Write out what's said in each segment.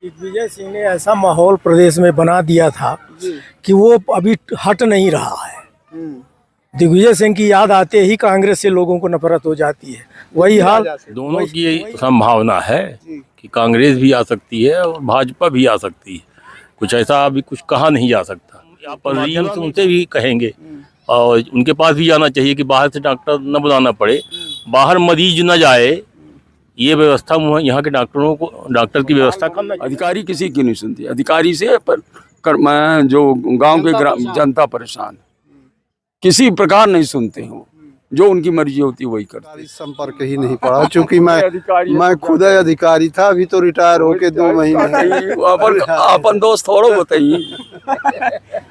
दिग्विजय सिंह ने ऐसा माहौल प्रदेश में बना दिया था कि वो अभी हट नहीं रहा है। दिग्विजय सिंह की याद आते ही कांग्रेस से लोगों को नफरत हो जाती है। वही हाल दोनों की संभावना है कि कांग्रेस भी आ सकती है और भाजपा भी आ सकती है। कुछ ऐसा अभी कुछ कहा नहीं जा सकता। पर रीजन से उनसे भी कहेंगे और उनके पास भी जाना चाहिए कि बाहर से डॉक्टर न बुलाना पड़े, बाहर मरीज न जाए। ये व्यवस्था यहाँ के डॉक्टरों को डॉक्टर की व्यवस्था करना। अधिकारी किसी की नहीं सुनती। अधिकारी से मैं जो गांव के जनता परेशान, किसी प्रकार नहीं सुनते हो। जो उनकी मर्जी होती है वही करते। संपर्क ही नहीं पड़ा, चूंकि मैं खुद अधिकारी था, अभी तो रिटायर होके 2 महीने। अपन दोस्त थोड़ो बताइए।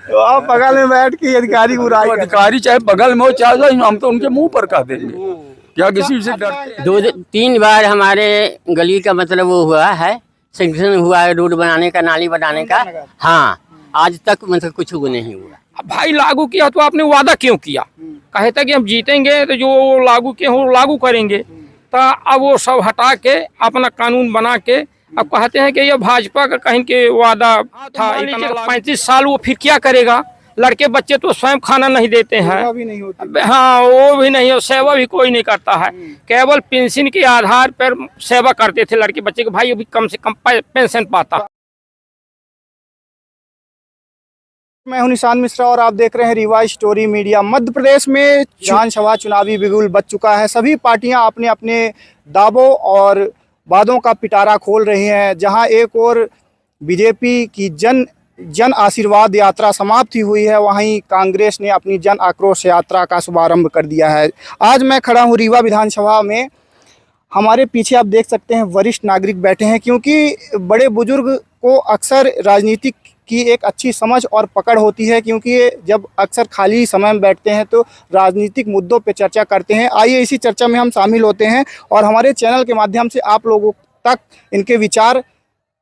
तो आप बगल में बैठ के अधिकारी बुराई, अधिकारी चाहे बगल में हो चाहे, हम तो उनके मुंह पर कह देंगे। क्या किसी से डरते? 2-3 बार हमारे गली का मतलब वो हुआ है, सेंक्शन हुआ है रोड बनाने का, नाली बनाने का। हाँ, आज तक मतलब कुछ वो नहीं हुआ। भाई लागू किया तो आपने वादा क्यों किया? कहे था कि हम जीतेंगे तो जो लागू किए हो लागू करेंगे। तो अब वो सब हटा के अपना कानून बना के अब कहते हैं कि ये भाजपा का कहीं के वादा था। 35 साल वो फिर क्या करेगा? लड़के बच्चे तो स्वयं खाना नहीं देते हैं। हाँ, वो भी नहीं, सेवा भी कोई नहीं करता है। केवल पेंशन के आधार पर सेवा करते थे लड़के बच्चे के। भाई अभी कम से कम पेंशन पाता। मैं हूं निशान मिश्रा और आप देख रहे हैं रीवा स्टोरी मीडिया। मध्य प्रदेश में विधानसभा चुनावी बिगुल बज चुका है। सभी पार्टियां अपने अपने दावों और वादों का पिटारा खोल रही हैं। जहां एक और बीजेपी की जन आशीर्वाद यात्रा समाप्ति हुई है, वहीं कांग्रेस ने अपनी जन आक्रोश यात्रा का शुभारंभ कर दिया है। आज मैं खड़ा हूं रीवा विधानसभा में। हमारे पीछे आप देख सकते हैं वरिष्ठ नागरिक बैठे हैं, क्योंकि बड़े बुजुर्ग को अक्सर राजनीतिक की एक अच्छी समझ और पकड़ होती है, क्योंकि जब अक्सर खाली समय में बैठते हैं तो राजनीतिक मुद्दों पे चर्चा करते हैं। आइए इसी चर्चा में हम शामिल होते हैं और हमारे चैनल के माध्यम से आप लोगों तक इनके विचार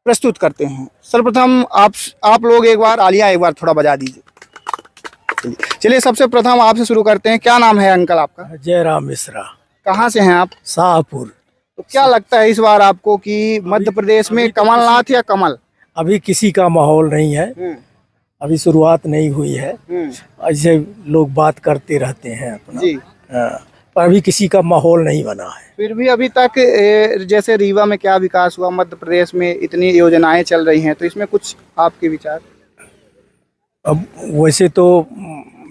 प्रस्तुत करते हैं। सर्वप्रथम आप लोग एक बार थोड़ा बजा दीजिए। चलिए सबसे प्रथम आपसे शुरू करते हैं। क्या नाम है अंकल आपका? जयराम मिश्रा। कहाँ से हैं आप? शाहपुर। तो क्या लगता है इस बार आपको कि मध्य प्रदेश में कमलनाथ या कमल? अभी किसी का माहौल नहीं है, अभी शुरुआत नहीं हुई है। ऐसे लोग बात करते रहते हैं अपना जी। पर अभी किसी का माहौल नहीं बना है। फिर भी अभी तक जैसे रीवा में क्या विकास हुआ, मध्य प्रदेश में इतनी योजनाएं चल रही हैं, तो इसमें कुछ आपके विचार? अब वैसे तो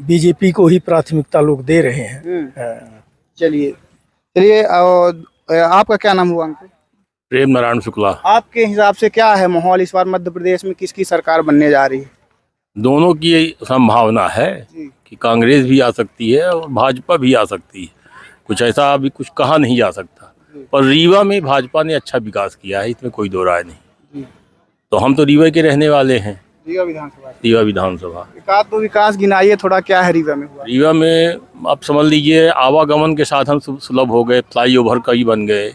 बीजेपी को ही प्राथमिकता लोग दे रहे हैं। चलिए आपका क्या नाम हुआ अंकल? प्रेम नारायण शुक्ला। आपके हिसाब से क्या है माहौल इस बार मध्य प्रदेश में, किसकी सरकार बनने जा रही है? दोनों की संभावना है कि कांग्रेस भी आ सकती है और भाजपा भी आ सकती है। कुछ ऐसा अभी कुछ कहा नहीं जा सकता। पर रीवा में भाजपा ने अच्छा विकास किया है, इसमें कोई दो राय नहीं। तो हम तो रीवा के रहने वाले हैं। रीवा विधानसभा। रीवा विधानसभा विकास गिनाइए थोड़ा, क्या है रीवा में हुआ? रीवा में आप समझ लीजिए आवागमन के साधन सुलभ हो गए, फ्लाईओवर कई बन गए,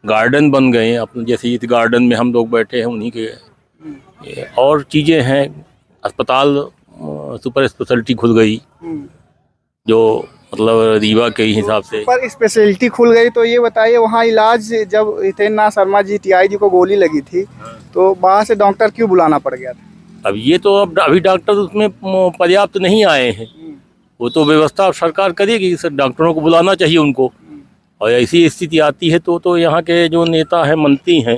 गार्डन बन गए। अपने जैसे इस गार्डन में हम लोग बैठे हैं उन्हीं के, और चीज़ें हैं। अस्पताल सुपर स्पेशलिटी खुल गई, जो मतलब रीवा के हिसाब से पर स्पेशलिटी खुल गई। तो ये बताइए वहाँ इलाज, जब हितेंद्र शर्मा जी टीआई जी को गोली लगी थी तो बाहर से डॉक्टर क्यों बुलाना पड़ गया था? अब ये तो अब अभी डॉक्टर उसमें पर्याप्त नहीं आए हैं। वो तो व्यवस्था सरकार करेगी, डॉक्टरों को बुलाना चाहिए उनको। और ऐसी स्थिति आती है तो यहाँ के जो नेता हैं, मंत्री हैं,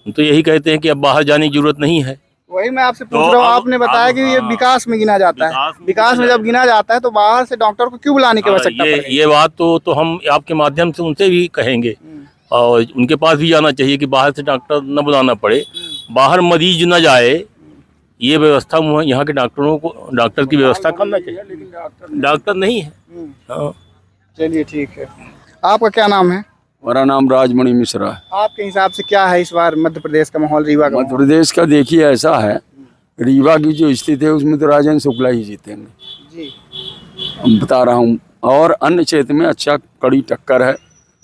तो यही कहते हैं कि अब बाहर जाने की जरूरत नहीं है। वही मैं आपसे पूछ रहा हूँ। आपने बताया कि ये विकास में गिना जाता है। विकास में जब गिना जाता है तो बाहर से डॉक्टर को क्यों बुलाने की आवश्यकता पड़ेगी? ये बात तो हम आपके माध्यम से उनसे भी कहेंगे और उनके पास भी जाना चाहिए कि बाहर से डॉक्टर न बुलाना पड़े, बाहर मरीज न जाए। ये व्यवस्था यहाँ के डॉक्टरों को डॉक्टर की व्यवस्था करना चाहिए। डॉक्टर नहीं है। चलिए ठीक है। आपका क्या नाम है? मेरा नाम राजमणि मिश्रा है। आपके हिसाब से क्या है इस बार मध्य प्रदेश का माहौल, रीवा का? मध्य प्रदेश का देखिए ऐसा है, रीवा की जो स्थिति है उसमें तो राजेंद्र शुक्ला ही जीतेंगे जी। हम बता रहा हूँ। और अन्य क्षेत्र में अच्छा कड़ी टक्कर है,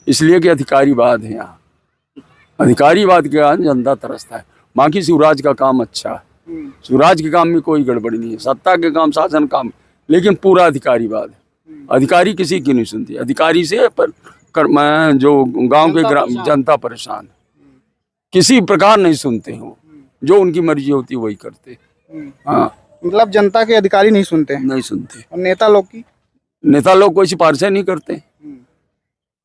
इसलिए कि अधिकारीवाद है यहाँ। अधिकारीवाद के कारण जनता तरसता है। बाकी शिवराज का काम अच्छा है, शिवराज के काम में कोई गड़बड़ी नहीं है। सत्ता के काम, शासन काम, लेकिन पूरा अधिकारीवाद है। अधिकारी किसी की नहीं सुनती। अधिकारी से मैं जो गांव के जनता परेशान, किसी प्रकार नहीं सुनते हो। जो उनकी मर्जी होती है वही करते। हाँ, मतलब जनता के अधिकारी नहीं सुनते हैं नहीं सुनते। और नेता लोग की। नेता लोग कोई सिफारिशें नहीं करते,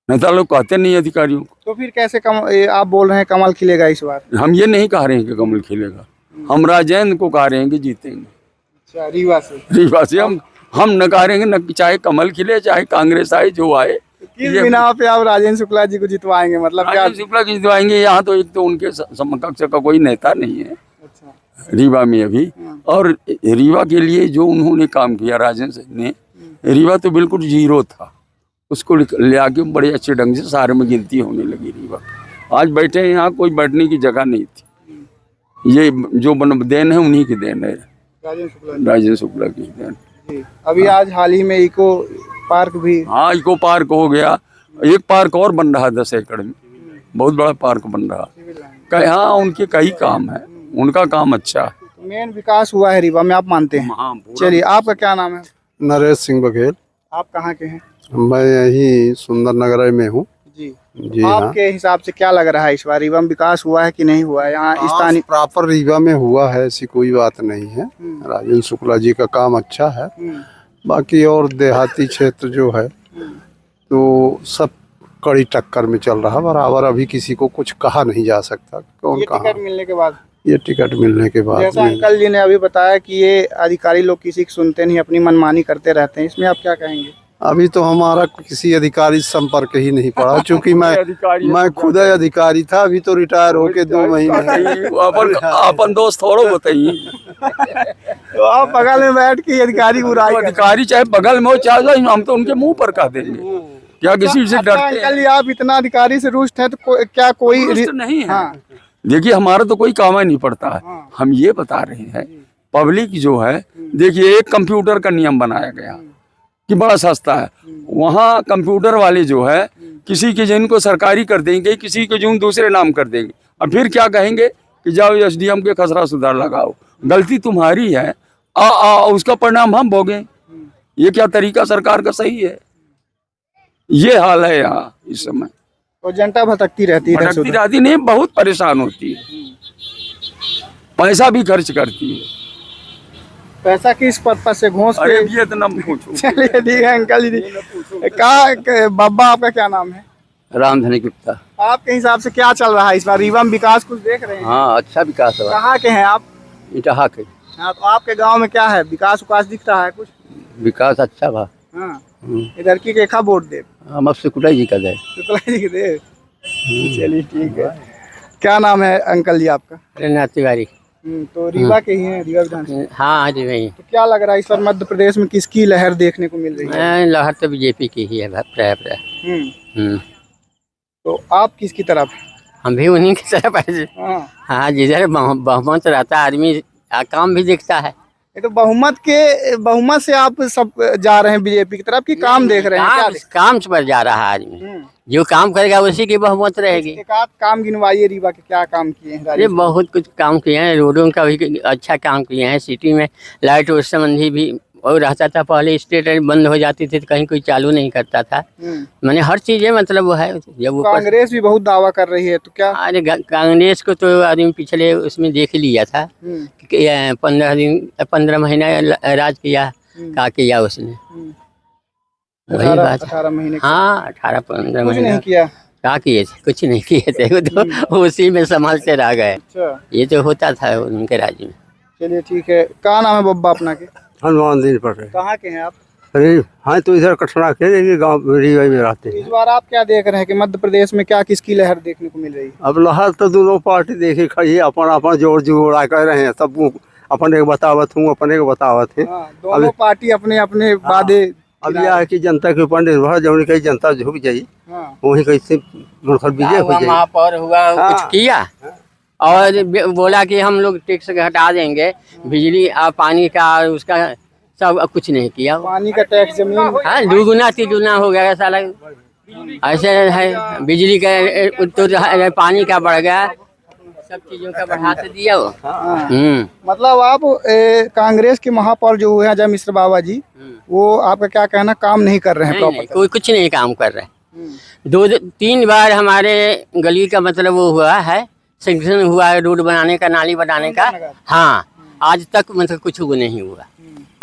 नेता लोग कहते नहीं अधिकारियों को। तो फिर कैसे आप बोल रहे हैं कमल खिलेगा इस बार? हम ये नहीं कह रहे हैं कि कमल खिलेगा, हम राजेंद्र को कह रहे हैं कि जीतेंगे। अच्छा, रीवा से। रीवा से हम न कह रहे हैं न, चाहे कमल खिले चाहे कांग्रेस आए, जो आए। किस बिना पे आप राजेंद्र शुक्ला जी को जितवाएंगे? मतलब क्या? राजेंद्र शुक्ला की जितवाएंगे। यहाँ तो एक तो उनके समकक्ष का कोई नेता नहीं है अच्छा। रीवा में अभी। और रीवा के लिए जो उन्होंने काम किया राजेंद्र ने, रीवा तो बिल्कुल जीरो था, उसको ले आके बड़े अच्छे ढंग से सारे में गिनती होने लगी रीवा। आज बैठे हैं यहाँ, कोई बैठने की जगह नहीं थी। ये जो देन है उन्हीं की देन है, राजेंद्र शुक्ला की देन। अभी आज हाल ही में इको पार्क भी। हाँ, इको पार्क हो गया, एक पार्क और बन रहा है 10 एकड़ में, बहुत बड़ा पार्क बन रहा है। हाँ, उनके कई काम है, उनका काम अच्छा है। मेन विकास हुआ है रीवा में, आप मानते हैं? हाँ, चलिए, आपका क्या नाम है? नरेश सिंह बघेल। आप कहाँ के हैं? मैं यही सुंदर नगर में हूँ। जी जी हाँ। आपके हिसाब से क्या लग रहा है इस बार रीवा में विकास हुआ है कि नहीं हुआ है? यहाँ स्थानीय प्रॉपर रीवा में हुआ है, ऐसी कोई बात नहीं है। राजेंद्र शुक्ला जी का काम अच्छा है। बाकी और देहाती क्षेत्र जो है तो सब कड़ी टक्कर में चल रहा बराबर। अभी किसी को कुछ कहा नहीं जा सकता कौन कहा। टिकट मिलने के बाद, ये टिकट मिलने के बाद जैसा अंकल जी ने अभी बताया कि ये अधिकारी लोग किसी की सुनते नहीं, अपनी मनमानी करते रहते हैं, इसमें आप क्या कहेंगे? अभी तो हमारा किसी अधिकारी से संपर्क ही नहीं पड़ा, क्योंकि मैं खुद अधिकारी था। अभी तो रिटायर होके 2 महीने। अपन दोस्त थोड़ो बताइए। तो आप बगल में बैठ के अधिकारी बुराई कर रहे हैं। अधिकारी चाहे बगल में हो चाहे, हम तो उनके मुंह पर कह देंगे, क्या किसी से अच्छा, डरते हैं? अंकल जी आप इतना अधिकारी से रुष्ट हैं तो क्या कोई रुष्ट नहीं है। हाँ। देखिए, हमारा तो कोई काम ही नहीं पड़ता है। हम ये बता रहे हैं, पब्लिक जो है, देखिए एक कंप्यूटर का नियम बनाया गया कि बड़ा सस्ता है। वहाँ कंप्यूटर वाले जो है किसी के जिनको सरकारी कर देंगे, किसी के जो दूसरे नाम कर देंगे, और फिर क्या कहेंगे कि जाओ SDM के खसरा सुधार लगाओ। गलती तुम्हारी है, उसका परिणाम हम भोगें। ये क्या तरीका सरकार का सही है? ये हाल है यहाँ इस समय। और जनता भटकती रहती है, भटकती रहती नहीं, बहुत परेशान होती है, पैसा भी खर्च करती है। पैसा किस पर्पज से घोंस अरे के? ये तो न पूछो। चलिए ठीक है अंकल जी। बाबा आपका क्या नाम है? रामधनी गुप्ता। आपके हिसाब से क्या चल रहा है इस बार रीवा में? विकास कुछ देख रहे हैं? हाँ, अच्छा विकास हुआ। कहाँ के हैं आप? इटाहा के। हाँ, तो आपके गांव में क्या है, विकास दिख रहा है कुछ? विकास अच्छा बा। हाँ, इधर की केखा वोट दे? हम अब शुक्ला जी का दे। शुक्ला जी के दे। चलिए ठीक है। क्या नाम है अंकल जी आपका? रघुनाथ तिवारी। तो रीवा के ही हैं, रीवा विधानसभा। हाँ जी भाई। तो क्या लग रहा है इस बार मध्य प्रदेश में किसकी लहर देखने को मिल रही है? लहर तो बीजेपी की ही है प्राय। तो आप किसकी तरफ? हम भी उन्हीं की तरफ है। हाँ, जिधर बहुमत रहता है आदमी काम भी दिखता है। ये तो बहुमत से आप सब जा रहे हैं बीजेपी की तरफ कि काम देख रहे हैं? काम पर जा रहा है आदमी, जो काम करेगा उसी की बहुमत रहेगी। एक आध काम गिनवाइए रीवा के, क्या काम किए हैं? अरे बहुत कुछ काम किए हैं, रोडों का भी अच्छा काम किए हैं। सिटी में लाइट उस संबंधी भी और रहता था, पहले स्ट्रीट लाइट बंद हो जाती थी तो कहीं कोई चालू नहीं करता था। मैंने हर चीजें मतलब वो है। जब कांग्रेस भी बहुत दावा कर रही है, तो क्या? अरे कांग्रेस को तो आदमी पिछले उसमें देख लिया था कि 15 महीना राज किया, क्या किया उसने? वही बात। 18 महीने। हाँ, 18-15 कुछ महीना नहीं किया। क्या किए थे? कुछ नहीं किए थे, वो तो उसी में संभालते रह गए। अच्छा, ये तो होता था उनके राज्य में। चलिए ठीक है। क्या नाम है बब्बा अपना के? हनुमान दिन पर है। कहाँ के हैं आप? अरे हाँ, तो इधर कटरा के गाँव रीवा में रहते हैं। इस बार आप क्या देख रहे हैं कि मध्य प्रदेश में क्या किसकी लहर देखने को मिल रही है? अब लहर तो दोनों पार्टी देखे खड़ी है, अपन जोड़ जोड़ा कर रहे हैं। सब अपन एक बतावत हूँ, अपन एक बतावत है। दोनों पार्टी अपने अपने वादे। अब यह है कि जनता के ऊपर निर्भर, जो कहीं जनता झुक जाये वही कैसे विजय हो जाए। महापौर हुआ, कुछ किया और बोला कि हम लोग टैक्स घटा देंगे, बिजली और पानी का उसका सब कुछ नहीं किया। पानी का टैक्स, जमीन, हाँ, दुगुना तिगुना हो गया साला। ऐसे है, बिजली का तो पानी का बढ़ गया, सब चीजों का बढ़ा तो दिया वो। मतलब आप कांग्रेस के महापौर जो हुए हैं अजय मिश्र बाबा जी, वो आपका क्या कहना, काम नहीं कर रहे हैं? नहीं, कोई कुछ नहीं काम कर रहे। 2-3 बार हमारे गली का मतलब वो हुआ है सेंक्शन हुआ है रोड बनाने का, नाली बनाने का। हाँ, आज तक मतलब कुछ वो नहीं हुआ,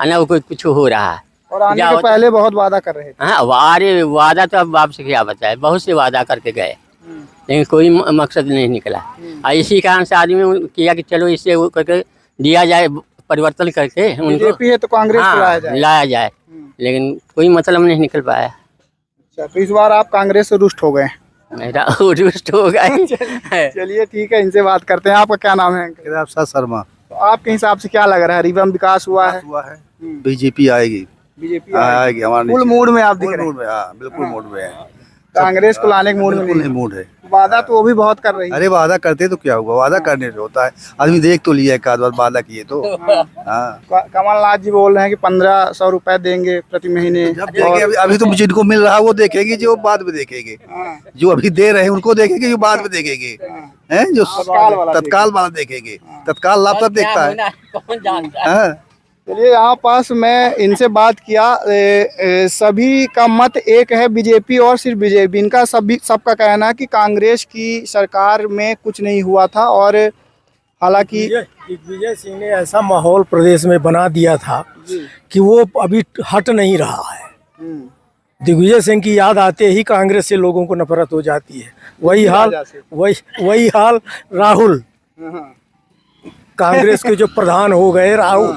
ना वो कुछ हो रहा है। और आने के पहले बहुत वादा कर रहे थे। हाँ, अरे वादा तो अब बाप से क्या बताए, बहुत से वादा करके गए लेकिन कोई मकसद नहीं निकला। और इसी कारण से आदमी किया कि चलो इससे वो करके दिया जाए, परिवर्तन करके उनको। बीजेपी है तो कांग्रेस को लाया जाए लेकिन कोई मतलब नहीं निकल पाया। अच्छा, तो इस बार आप कांग्रेस से रुष्ट हो गए? मेरा रुष्ट हो गए। चलिए ठीक है, इनसे बात करते हैं। आपका क्या नाम है? केदार शर्मा। तो आपके हिसाब से क्या लग रहा है, रिवम विकास हुआ है? बीजेपी आएगी, बीजेपी आएगी हमारे फुल मूड में आप दिख रहे हैं। हाँ, बिल्कुल मूड में है। कांग्रेस को लाने के मूड में नहीं मूड है। वादा तो वो भी बहुत कर रही है। अरे वादा करते तो क्या हुआ, वादा करने से होता है। आदमी देख तो लिया एक आध बार वादा किए तो। हाँ, कमलनाथ जी बोल रहे हैं कि 1500 रुपए देंगे प्रति महीने। जब देंगे, अभी तो जिनको मिल रहा है वो देखेंगे, जो बाद में देखेंगे। जो अभी दे रहे हैं उनको देखेंगे, जो बाद में देखेंगे। हैं जो तत्काल वाला देखेंगे, तत्काल लाभ तब देखता है। चलिए, यहाँ पास मैं इनसे बात किया, सभी का मत एक है, बीजेपी और सिर्फ बीजेपी। इनका सबका कहना है कि कांग्रेस की सरकार में कुछ नहीं हुआ था और हालांकि दिग्विजय सिंह ने ऐसा माहौल प्रदेश में बना दिया था कि वो अभी हट नहीं रहा है। दिग्विजय सिंह की याद आते ही कांग्रेस से लोगों को नफरत हो जाती है। वही हाल राहुल, कांग्रेस के जो प्रधान हो गए राहुल।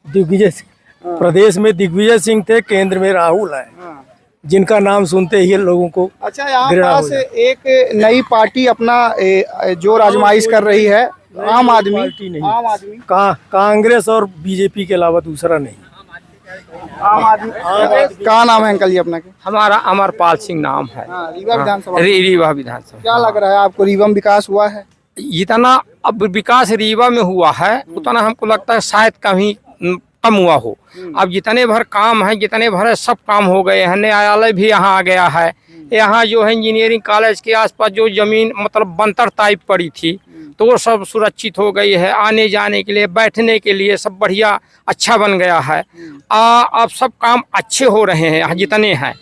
दिग्विजय सिंह प्रदेश में दिग्विजय सिंह थे, केंद्र में राहुल है, जिनका नाम सुनते ही लोगों को। अच्छा, यहाँ पास एक नई पार्टी अपना जो आजमाइश कर रही है, आम आदमी पार्टी नहीं, कांग्रेस और बीजेपी के अलावा दूसरा नहीं। आम आदमी क्या नाम है अंकल जी अपना? हमारा अमरपाल सिंह नाम है। रीवा विधानसभा। रीवा विधानसभा। क्या लग रहा है आपको, रिवम विकास हुआ है? जितना अब विकास रीवा में हुआ है उतना हमको लगता है शायद कहीं कम हुआ हो। अब जितने भर काम है, जितने भर सब काम हो गए हैं। न्यायालय भी यहाँ आ गया है। यहाँ जो है इंजीनियरिंग कॉलेज के आसपास जो जमीन मतलब बंतर टाइप पड़ी थी तो वो सब सुरक्षित हो गई है। आने जाने के लिए, बैठने के लिए सब बढ़िया अच्छा बन गया है। अब सब काम अच्छे हो रहे हैं जितने हैं।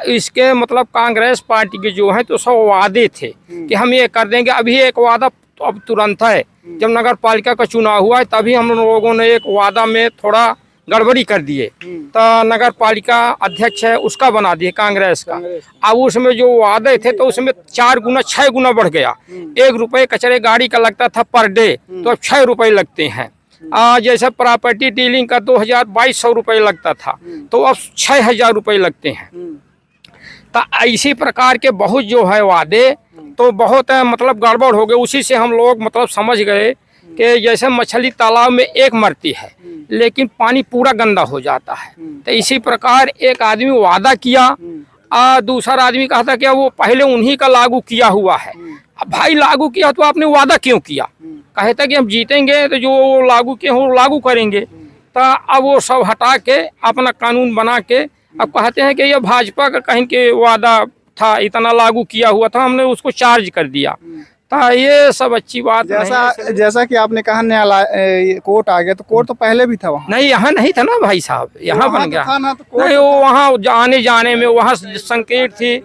इसके मतलब कांग्रेस पार्टी के जो है तो सब वादे थे कि हम ये कर देंगे। अभी एक वादा तो अब तुरंत है, जब नगर पालिका का चुनाव हुआ है तभी हम लोगों ने एक वादा में थोड़ा गड़बड़ी कर दिए। तो नगर पालिका अध्यक्ष है उसका बना दिए कांग्रेस का। अब उसमें जो वादे थे तो उसमें 4 गुना 6 गुना बढ़ गया। 1 रुपये कचरे गाड़ी का लगता था पर डे, तो अब 6 रुपये लगते हैं। जैसे प्रॉपर्टी डीलिंग का 2200 रुपये लगता था तो अब 6000 रुपये लगते हैं। तो इसी प्रकार के बहुत जो है वादे तो बहुत मतलब गड़बड़ हो गए। उसी से हम लोग मतलब समझ गए कि जैसे मछली तालाब में एक मरती है लेकिन पानी पूरा गंदा हो जाता है। तो इसी प्रकार एक आदमी वादा किया, दूसरा आदमी कहता कि वो पहले उन्हीं का लागू किया हुआ है। अब भाई लागू किया तो आपने वादा क्यों किया? कहता कि हम जीतेंगे तो जो लागू किए वो लागू करेंगे। तो अब वो सब हटा के अपना कानून बना के अब कहते हैं कि ये भाजपा का कहीं के वादा था, इतना लागू किया हुआ था, हमने उसको चार्ज कर दिया। तो ये सब अच्छी बात जैसा कि आपने कहा न्यायालय कोर्ट आ गया, तो कोर्ट तो पहले भी था वहाँ। नहीं, यहाँ नहीं था ना भाई साहब, यहाँ बन गया। तो नहीं, वो वहाँ आने जाने में वहाँ संकेत थी।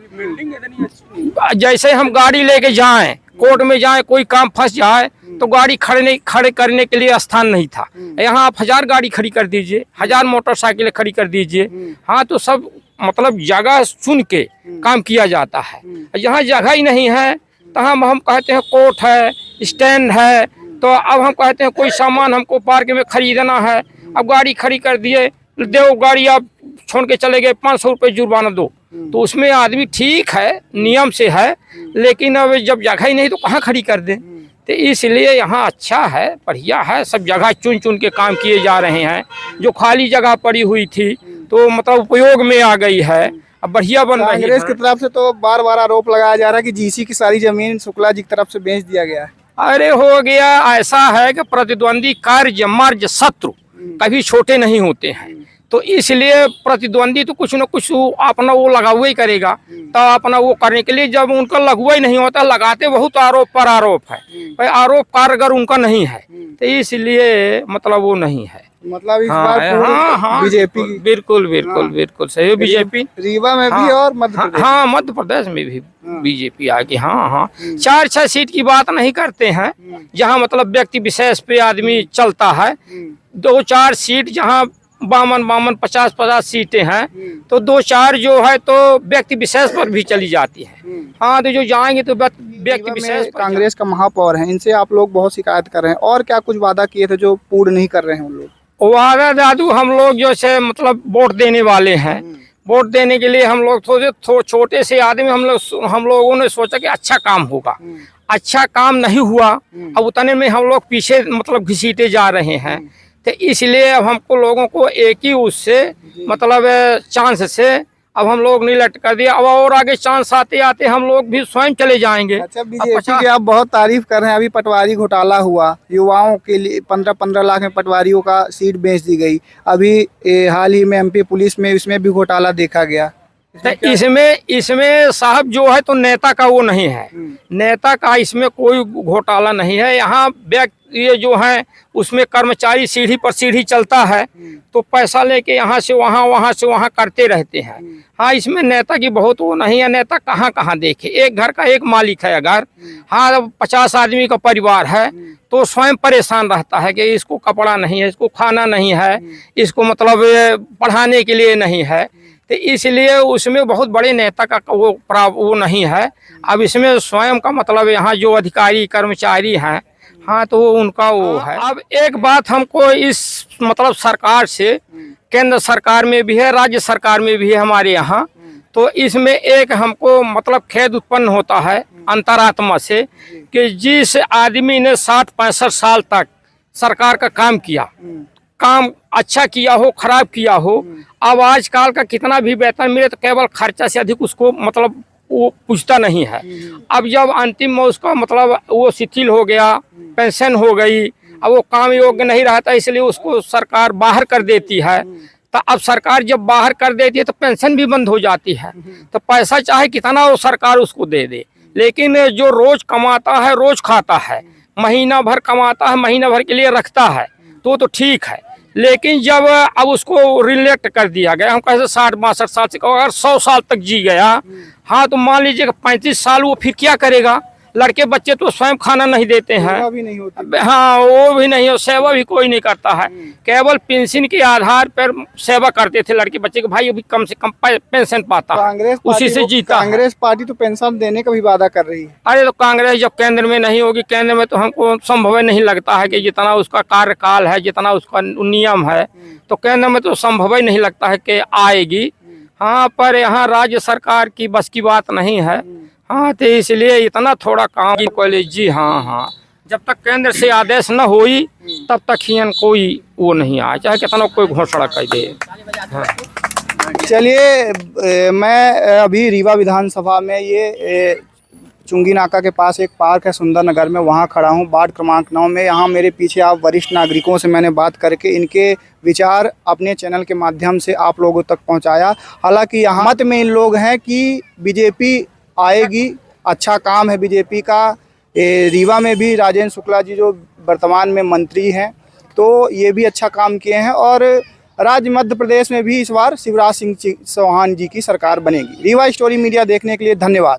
जैसे हम गाड़ी लेके जाएं, कोर्ट में जाएं, कोई काम फंस जाए तो गाड़ी खड़े करने के लिए स्थान नहीं था। यहाँ आप 1000 गाड़ी खड़ी कर दीजिए, 1000 मोटरसाइकिलें खड़ी कर दीजिए। हाँ, तो सब मतलब जगह चुन के काम किया जाता है। यहाँ जगह ही नहीं है तो हम कहते हैं कोर्ट है, स्टैंड है। तो अब हम कहते हैं कोई सामान हमको पार्क में खरीदना है, अब गाड़ी खड़ी कर दिए, दो गाड़ी आप छोड़ के चले गए, 500 रुपये जुर्माना दो। तो उसमें आदमी ठीक है, नियम से है, लेकिन अब जब जगह ही नहीं तो कहाँ खड़ी कर दें। तो इसलिए यहाँ अच्छा है, बढ़िया है, सब जगह चुन चुन के काम किए जा रहे हैं। जो खाली जगह पड़ी हुई थी तो मतलब उपयोग में आ गई है, अब बढ़िया बन रही है। कांग्रेस की तरफ से तो बार बार आरोप लगाया जा रहा है कि जीसी की सारी जमीन शुक्ला जी की तरफ से बेच दिया गया है। अरे हो गया, ऐसा है कि प्रतिद्वंदी कार्य मर्ज शत्रु कभी छोटे नहीं होते हैं। तो इसलिए प्रतिद्वंदी तो कुछ न कुछ अपना वो लगावा ही करेगा। तो अपना वो करने के लिए जब उनका लगवा ही नहीं होता, लगाते बहुत आरोप पर आरोप है, भाई आरोप कारगर उनका नहीं है। तो इसलिए मतलब वो नहीं है। मतलब इस हाँ, बार हाँ, बीजेपी बिल्कुल बिल्कुल बिल्कुल सही बीजेपी। रीवा में भी और मध्य प्रदेश हाँ, मध्य प्रदेश में भी बीजेपी आगे। हाँ हाँ, 4-6 सीट की बात नहीं करते हैं जहाँ मतलब व्यक्ति विशेष पे आदमी चलता है। 2-4 सीट जहाँ बामन 50-50 सीटें हैं तो 2-4 जो है तो व्यक्ति विशेष पर भी चली जाती है। हाँ, तो जो जाएंगे तो व्यक्ति विशेष पर कांग्रेस का महापौर है, इनसे आप लोग बहुत शिकायत कर रहे हैं, और क्या कुछ वादा किए थे जो पूर्ण नहीं कर रहे हैं उन लोग? वादा दादू हम लोग जो से मतलब वोट देने वाले हैं, वोट देने के लिए हम लोग थोड़े छोटे से आदमी हम लोगों ने सोचा कि अच्छा काम होगा, अच्छा काम नहीं हुआ। अब उतने में हम लोग पीछे मतलब घसीटे जा रहे हैं, तो इसलिए अब हमको लोगों को एक ही उससे मतलब चांस से अब हम लोग नहीं लट कर दिया। अब और आगे चांस आते आते हम लोग भी स्वयं चले जाएंगे। अच्छा, बीजेपी की आप बहुत तारीफ कर रहे हैं, अभी पटवारी घोटाला हुआ, युवाओं के लिए 15-15 लाख में पटवारियों का सीट बेच दी गई। अभी हाल ही में एमपी पुलिस में इसमें भी घोटाला देखा गया। तो इसमें साहब जो है तो नेता का वो नहीं है, नेता का इसमें कोई घोटाला नहीं है। यहाँ व्यक्ति ये जो है उसमें कर्मचारी सीढ़ी पर सीढ़ी चलता है तो पैसा लेके यहाँ से वहाँ से वहाँ करते रहते हैं। हाँ, इसमें नेता की बहुत वो नहीं है, नेता कहाँ कहाँ देखे। एक घर का एक मालिक है, अगर हाँ 50 आदमी का परिवार है तो स्वयं परेशान रहता है कि इसको कपड़ा नहीं है, इसको खाना नहीं है, इसको मतलब पढ़ाने के लिए नहीं है, तो इसलिए उसमें बहुत बड़े नेता का वो नहीं है। अब इसमें स्वयं का मतलब यहाँ जो अधिकारी कर्मचारी हैं, हाँ, तो उनका वो है। अब एक बात हमको इस मतलब सरकार से, केंद्र सरकार में भी है, राज्य सरकार में भी है हमारे यहाँ, तो इसमें एक हमको मतलब खेद उत्पन्न होता है अंतरात्मा से कि जिस आदमी ने 60-65 साल तक सरकार का काम किया, काम अच्छा किया हो खराब किया हो, अब आजकल का कितना भी वेतन मिले तो केवल खर्चा से अधिक उसको मतलब वो पूछता नहीं है। अब जब अंतिम में उसका मतलब वो शिथिल हो गया, पेंशन हो गई, अब वो काम योग्य नहीं रहता, इसलिए उसको सरकार बाहर कर देती है। तो अब सरकार जब बाहर कर देती है तो पेंशन भी बंद हो जाती है, तो पैसा चाहे कितना वो सरकार उसको दे दे, लेकिन जो रोज कमाता है रोज खाता है, महीना भर कमाता है महीना भर के लिए रखता है तो ठीक है। लेकिन जब अब उसको रिलेक्ट कर दिया गया, हम कैसे 60-62 साल से अगर 100 साल तक जी गया, हाँ, तो मान लीजिए 35 साल वो फिर क्या करेगा? लड़के बच्चे तो स्वयं खाना नहीं देते हैं, भी नहीं होती। हाँ, वो भी नहीं हो, सेवा भी कोई नहीं करता है, केवल पेंशन के आधार पर सेवा करते थे लड़के बच्चे के। भाई अभी कम से कम पेंशन पाता है, उसी से जीता। कांग्रेस पार्टी तो पेंशन देने का भी वादा कर रही है। अरे तो कांग्रेस जब केंद्र में नहीं होगी, केंद्र में तो हमको संभव नहीं लगता है कि जितना उसका कार्यकाल है, जितना उसका नियम है, तो केंद्र में तो संभव ही नहीं लगता है कि आएगी। हाँ, पर यहाँ राज्य सरकार की बस की बात नहीं है। हाँ, तो इसलिए इतना थोड़ा काम कॉलेज जी। हाँ, जब तक केंद्र से आदेश न हुई तब तक ही कोई वो नहीं आया, चाहे कितना कोई घोषणा कर दे। हाँ। चलिए, मैं अभी रीवा विधानसभा में ये चुंगी नाका के पास एक पार्क है सुंदर नगर में, वहाँ खड़ा हूँ, वार्ड क्रमांक 9 में। यहाँ मेरे पीछे आप वरिष्ठ नागरिकों से मैंने बात करके इनके विचार अपने चैनल के माध्यम से आप लोगों तक पहुँचाया। हालांकि यहाँ मत में इन लोग हैं कि बीजेपी आएगी, अच्छा काम है बीजेपी का। रीवा में भी राजेंद्र शुक्ला जी जो वर्तमान में मंत्री हैं, तो ये भी अच्छा काम किए हैं, और राज्य मध्य प्रदेश में भी इस बार शिवराज सिंह चौहान जी की सरकार बनेगी। रीवा स्टोरी मीडिया देखने के लिए धन्यवाद।